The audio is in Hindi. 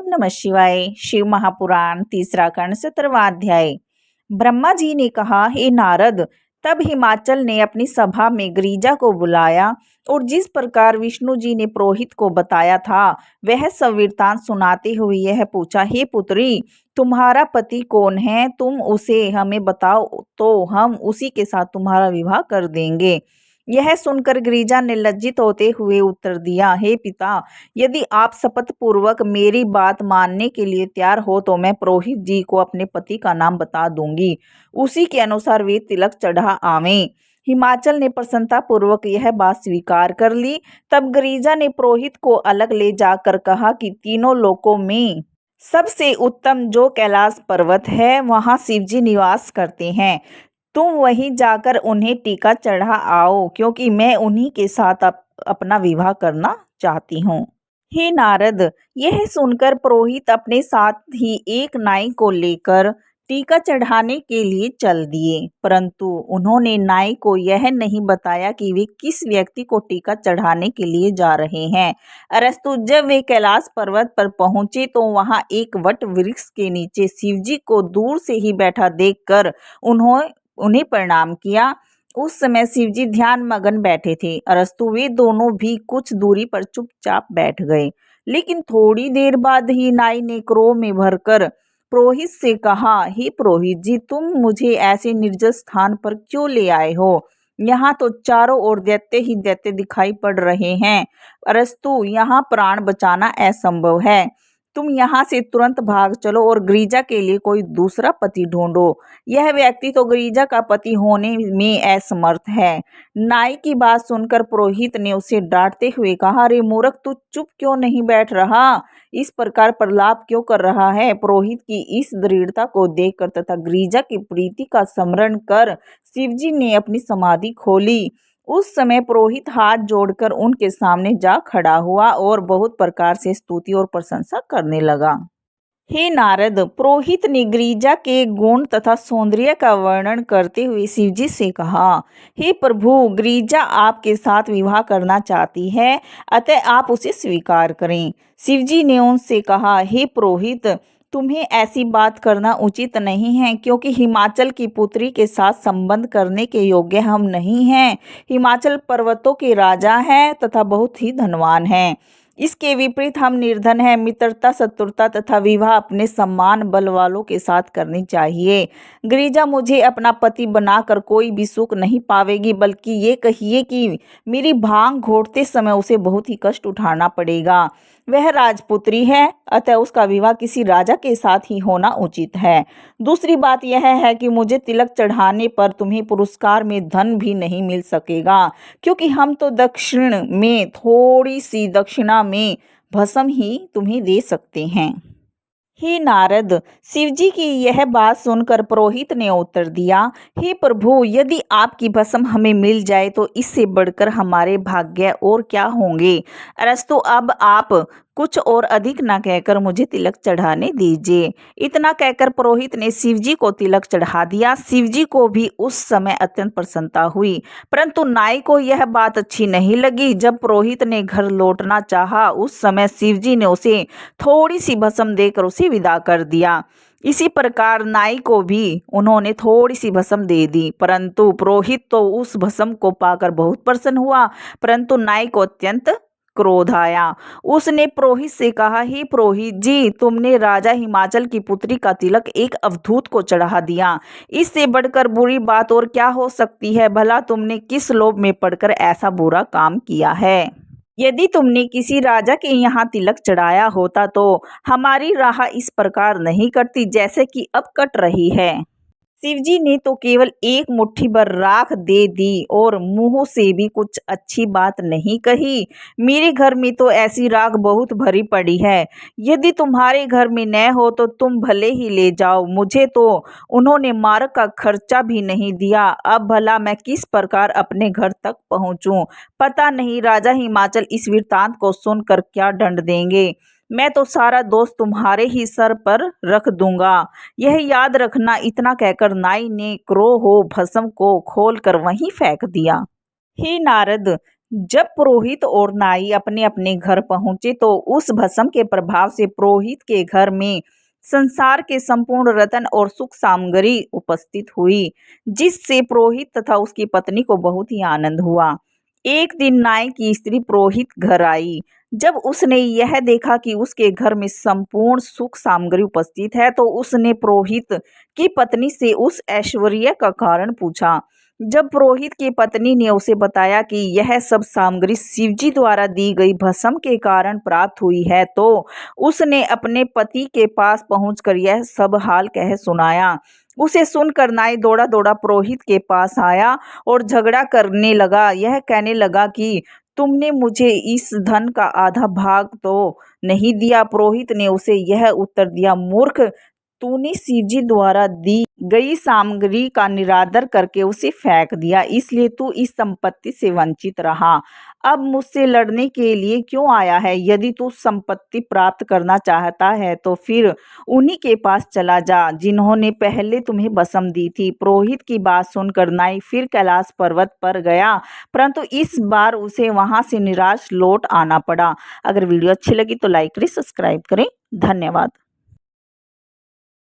नमः शिवाय। शिव महापुराण तीसरा खंड 17वां अध्याय। ब्रह्मा जी ने कहा, हे नारद, तब हिमाचल ने अपनी सभा में गिरिजा को बुलाया और जिस प्रकार विष्णु जी ने पुरोहित को बताया था वह सब वृत्तांत सुनाते हुए यह पूछा, हे पुत्री, तुम्हारा पति कौन है? तुम उसे हमें बताओ तो हम उसी के साथ तुम्हारा विवाह कर देंगे। यह सुनकर गिरिजा ने लज्जित होते हुए उत्तर दिया, हे पिता, यदि आप शपथ पूर्वक मेरी बात मानने के लिए तैयार हो तो मैं पुरोहित जी को अपने पति का नाम बता दूंगी, उसी के अनुसार वे तिलक चढ़ा आवें। हिमाचल ने प्रसन्नता पूर्वक यह बात स्वीकार कर ली। तब गिरिजा ने पुरोहित को अलग ले जाकर कहा कि तीनों लोकों में सबसे उत्तम जो कैलाश पर्वत है वहाँ शिवजी निवास करते हैं। तुम वहीं जाकर उन्हें टीका चढ़ा आओ, क्योंकि मैं उन्हीं के साथ अपना विवाह करना चाहती हूँ। हे नारद, यह सुनकर पुरोहित अपने साथ ही एक नाई को लेकर टीका चढ़ाने के लिए चल दिए, परंतु उन्होंने नाई को यह नहीं बताया कि वे किस व्यक्ति को टीका चढ़ाने के लिए जा रहे हैं। अरस्तु जब वे कैलाश पर्वत पर पहुंचे तो वहां एक वट वृक्ष के नीचे शिवजी को दूर से ही बैठा देखकर उन्हें प्रणाम किया। उस समय शिवजी ध्यान मगन बैठे थे। अरस्तु वे दोनों भी कुछ दूरी पर चुपचाप बैठ गए, लेकिन थोड़ी देर बाद ही नाई ने क्रोध में भरकर पुरोहित से कहा, हे पुरोहित जी, तुम मुझे ऐसे निर्जन स्थान पर क्यों ले आए हो? यहाँ तो चारों ओर दैत्य ही दैत्य दिखाई पड़ रहे हैं। अरस्तु, यहाँ प्राण बचाना असंभव है। तुम यहाँ से तुरंत भाग चलो और गिरिजा के लिए कोई दूसरा पति ढूंढो। यह व्यक्ति तो गिरिजा का पति होने में असमर्थ है। नाई की बात सुनकर पुरोहित ने उसे डांटते हुए कहा, अरे मूर्ख, तू चुप क्यों नहीं बैठ रहा? इस प्रकार प्रलाप क्यों कर रहा है? पुरोहित की इस दृढ़ता को देखकर तथा गिरिजा की प्रीति का स्मरण कर शिवजी ने अपनी समाधि खोली। उस समय पुरोहित हाथ जोड़कर उनके सामने जा खड़ा हुआ और बहुत प्रकार से स्तुति और प्रशंसा करने लगा। हे नारद, पुरोहित ने गिरिजा के गुण तथा सौंदर्य का वर्णन करते हुए शिवजी से कहा, हे प्रभु, गिरिजा आपके साथ विवाह करना चाहती है, अतः आप उसे स्वीकार करें। शिवजी ने उनसे कहा, हे पुरोहित, तुम्हें ऐसी बात करना उचित नहीं है, क्योंकि हिमाचल की पुत्री के साथ संबंध करने के योग्य हम नहीं हैं। हिमाचल पर्वतों के राजा हैं तथा बहुत ही धनवान हैं। इसके विपरीत हम निर्धन हैं। मित्रता, शत्रुता तथा विवाह अपने सम्मान बल वालों के साथ करनी चाहिए। गिरिजा मुझे अपना पति बनाकर कोई भी सुख नहीं पावेगी, बल्कि ये कहिए कि मेरी भांग घोटते समय उसे बहुत ही कष्ट उठाना पड़ेगा। वह राजपुत्री है, अतः उसका विवाह किसी राजा के साथ ही होना उचित है। दूसरी बात यह है कि मुझे तिलक चढ़ाने पर तुम्हें पुरस्कार में धन भी नहीं मिल सकेगा, क्योंकि हम तो दक्षिण में थोड़ी सी दक्षिणा में भस्म ही तुम्हें दे सकते हैं। हे नारद, शिवजी की यह बात सुनकर पुरोहित ने उत्तर दिया, हे प्रभु, यदि आपकी भस्म हमें मिल जाए तो इससे बढ़कर हमारे भाग्य और क्या होंगे। अरस्तु, अब आप कुछ और अधिक न कहकर मुझे तिलक चढ़ाने दीजिए। इतना कहकर पुरोहित ने शिवजी को तिलक चढ़ा दिया। शिवजी को भी उस समय अत्यंत प्रसन्नता हुई, परंतु नाई को यह बात अच्छी नहीं लगी। जब पुरोहित ने घर लौटना चाहा, उस समय शिवजी ने उसे थोड़ी सी भस्म देकर उसे विदा कर दिया। इसी प्रकार नाई को भी उन्होंने थोड़ी सी भस्म दे दी, परंतु पुरोहित तो उस भस्म को पाकर बहुत प्रसन्न हुआ, परंतु नाई को अत्यंत क्रोध आया। उसने पुरोहित से कहा, हे पुरोहित जी, तुमने राजा हिमाचल की पुत्री का तिलक एक अवधूत को चढ़ा दिया। इससे बढ़कर बुरी बात और क्या हो सकती है? भला तुमने किस लोभ में पड़कर ऐसा बुरा काम किया है? यदि तुमने किसी राजा के यहाँ तिलक चढ़ाया होता तो हमारी राह इस प्रकार नहीं कटती जैसे कि अब कट रही है। शिवजी ने तो केवल एक मुट्ठी भर राख दे दी और मुंह से भी कुछ अच्छी बात नहीं कही। मेरे घर में तो ऐसी राख बहुत भरी पड़ी है। यदि तुम्हारे घर में न हो तो तुम भले ही ले जाओ। मुझे तो उन्होंने मार्ग का खर्चा भी नहीं दिया। अब भला मैं किस प्रकार अपने घर तक पहुंचूं? पता नहीं राजा हिमाचल इस वृत्तांत को सुनकर क्या दंड देंगे। मैं तो सारा दोष तुम्हारे ही सर पर रख दूंगा, यह याद रखना। इतना कहकर नाई ने क्रोह भस्म को खोलकर वहीं फेंक दिया। हे नारद, जब पुरोहित और नाई अपने अपने घर पहुंचे तो उस भस्म के प्रभाव से पुरोहित के घर में संसार के संपूर्ण रत्न और सुख सामग्री उपस्थित हुई, जिससे पुरोहित तथा उसकी पत्नी को बहुत ही आनंद हुआ। एक दिन नाई की स्त्री पुरोहित घर आई। जब उसने यह देखा कि उसके घर में संपूर्ण सुख सामग्री उपस्थित है, तो उसने पुरोहित की पत्नी से उस ऐश्वर्य का कारण पूछा। जब पुरोहित की पत्नी ने उसे बताया कि यह सब सामग्री शिवजी द्वारा दी गई भस्म के कारण प्राप्त हुई है, तो उसने अपने पति के पास पहुंचकर यह सब हाल कह सुनाया। उसे सुनकर नाई दौड़ा दौड़ा पुरोहित के पास आया और झगड़ा करने लगा। यह कहने लगा कि तुमने मुझे इस धन का आधा भाग तो नहीं दिया। पुरोहित ने उसे यह उत्तर दिया, मूर्ख, तूने शिवजी द्वारा दी गई सामग्री का निरादर करके उसे फेंक दिया, इसलिए तू इस संपत्ति से वंचित रहा। अब मुझसे लड़ने के लिए क्यों आया है? यदि तू संपत्ति प्राप्त करना चाहता है तो फिर उन्हीं के पास चला जा जिन्होंने पहले तुम्हें भस्म दी थी। पुरोहित की बात सुनकर नाई फिर कैलाश पर्वत पर गया, परंतु इस बार उसे वहां से निराश लौट आना पड़ा। अगर वीडियो अच्छी लगी तो लाइक करें, सब्सक्राइब करें। धन्यवाद।